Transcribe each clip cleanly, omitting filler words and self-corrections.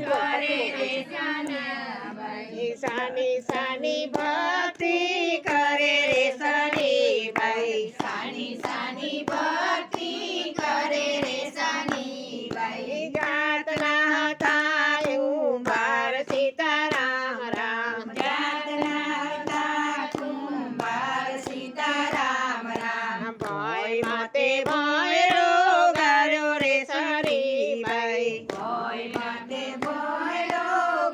કરે રે સનાબાઈ સાની સાની ભક્તિ કરે રે સનીબાઈ સાની સાની ભક્તિ કરે રે સનીબાઈ જાતના હતા ઉંબાર સીતારામ રામ જાતના હતા કુંભાર સીતારામ રામ ભય માતે ભયરો ગાર્યો રે સનીબાઈ ભોય માટે ભોયડો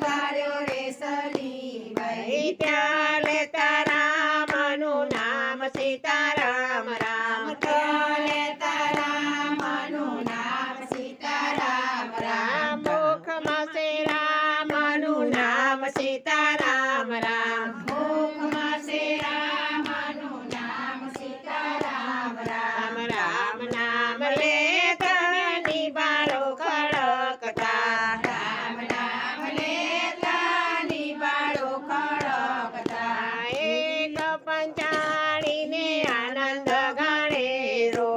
ગાર્યો રે સનીબાઈ ત્યાં લેતા રામનું નામ સીતારામ રામ ચાલે તારામનું નામ સીતારામ રામ મુખમાં સે રામનું નામ સીતારામ રામ મુખમાં સે રામનું નામ સીતારામ રામ રામ રામ નામ લેતા નિબાળો ખડકતા રામ નામ લેતા નિબાળો ખડકતા એક પંચાળીને આનંદ ગણેરો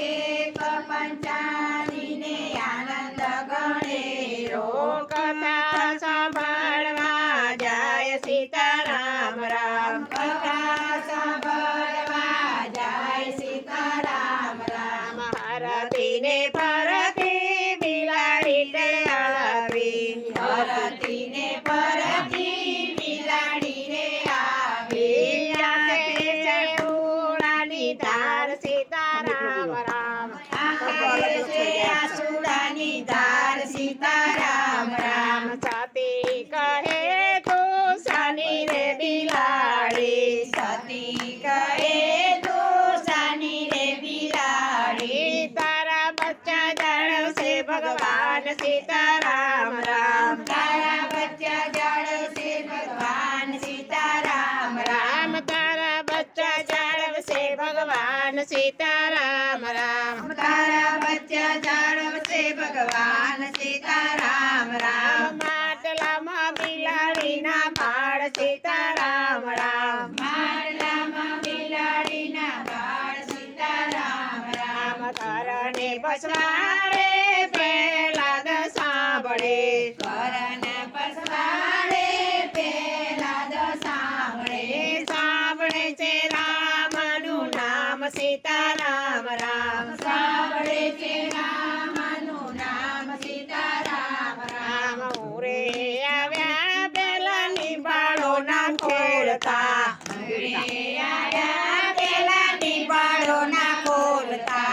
એક પંચાલીને આનંદ ગણેરો કથા સાંભળવા જાય સીતારામ રામ કથા સાંભળવા જાય સીતારામ રામ હરતીને ફરતી બિલાડી તે આવી હરતીને પરતી બિલાડીને આવી આંખે છે ઉડાની ધાર સીતારામ રામ આંખે છે આસુડાની ધાર સીતારામ રામ સતી કહે તું સાની રે બિલાડી સતી કહે તું સાની રે બિલાડી તારા બચ્ચા જાણશે ભગવાન સીતારામ રામ તારા બચ્ચા જાળવશે ભગવાન સીતારામ રામ રામ તારા બચ્ચા જાળવશે ભગવાન સીતારામ રામ તારા બચ્ચા જાળવશે ભગવાન સીતારામ રામ માટલામાં બિલાડીના બાળ સીતારામ રામ માટલામાં બિલાડીના બાળ સીતારામ રામ કરને પછવાડે પહેલા સાંભળે કરને પસવાડે પેલા દ સાંભળે સાંભળે છે રામનું નામ સીતારામ રામ સાંભળે છે રામનું નામ સીતારામ રામ રામ ઉરે આવ્યા પેલા નિબાળો ના ખોલતા રે આયા પેલા નિબાળો ના ખોલતા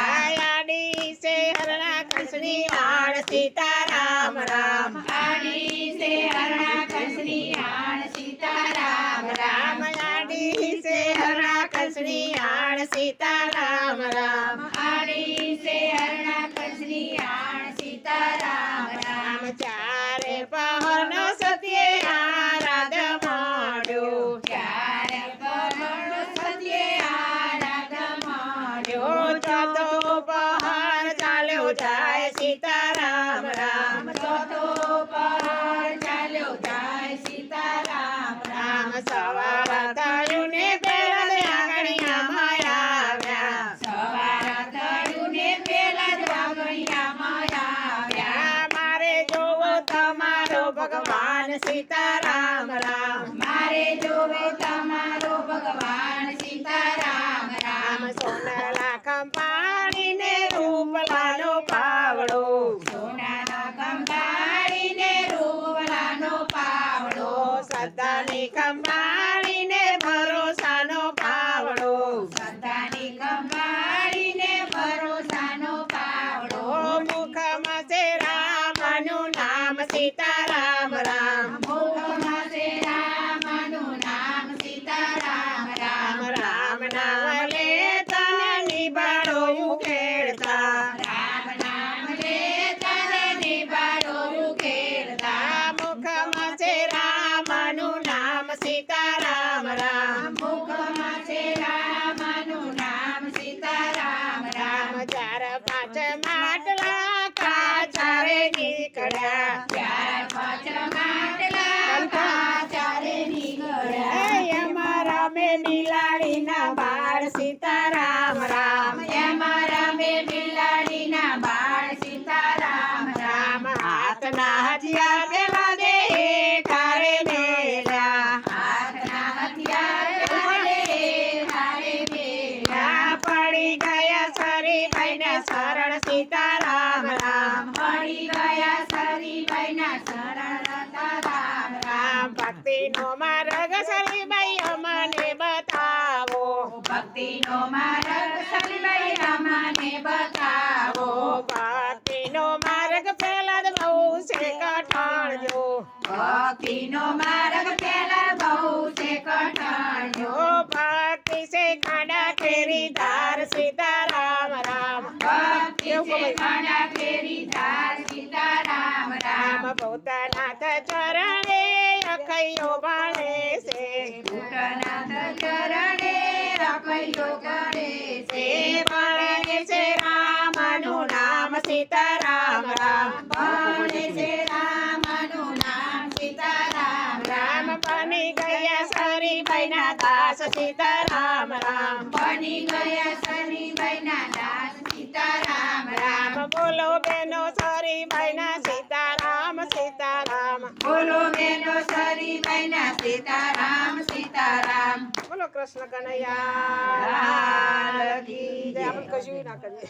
આડી છે હરણા કૃષ્ણની આણ સીતારામ રામ આડી છે હરણા કંસની આણ સીતારામ રામ આડી છે હરણા કૃષ્ણની આણ સીતારામ રામ આડી છે હરણા કંસની આણ સીતારામ રામ ચારે પહરનો સત્ય આરાધ માંડ્યો ચાર પહર સત્યે આરાધ માંડ્યો ચોથો પહાર ચાલ્યો જાય સીતારામ રામ ચોથો પહાર ચાલ્યો જાય સીતારામ રામ રામ સવાર થયું ને પેલા આંગણિયામાં આવ્યા સવાર થયું ને પેલા જ વાગણિયામાં આવ્યા મારે જોવો તમારો ભગવાન સીતારામ રામ મારે જોવે તમારો ભગવાન સીતારામ રામ સોનલા ખંપાણીને રૂપલાનો પાવડો સોનાનો કંકાળીને રૂવલાનો પાવડો સદાની ખંપાણીને ભરોસાનો પાવડો સદાની કંકાળીને ભરોસાનો પાવડો મુખમાં છે રામનું નામ સીતારામ રામ મુખમાં છે રામ ભક્તિનો માર્ગ સરીબાઈ અમને બતાવો ભક્તિનો માર્ગ સરીબાઈ અમને બતાવો ભક્તિનો માર્ગ પહેલા જ બહુ છે કઠણ જો ભક્તિનો માર્ગ પેલા બહુ છે કઠણ જો ભક્તિ છે ખાડા કેરી ધાર સીતારામ રામ ભક્તિ છે ખાડા ફેરી ધાર સીતારામ રામ ભૂતનાથ ચરણે અખૈયો ભણે છે ભૂતનાથ ચરણે રખૈયો કરે છે ભણે છે રામનું નામ સીતારામ રામ ભણે છે રામનું નામ સીતારામ રામ બની ગયા સરીબાઈના દાસ સીતારામ રામ બની ગયા સરીબાઈના દાસ સીતારામ રામ બોલો બેનો સરીબાઈના સીતારામ સીતારામ બોલો બેનો સરીબાઈના સીતારામ સીતારામ બોલો કૃષ્ણ કનૈયા લાલ કી જય. આપણે કશું ના કરીએ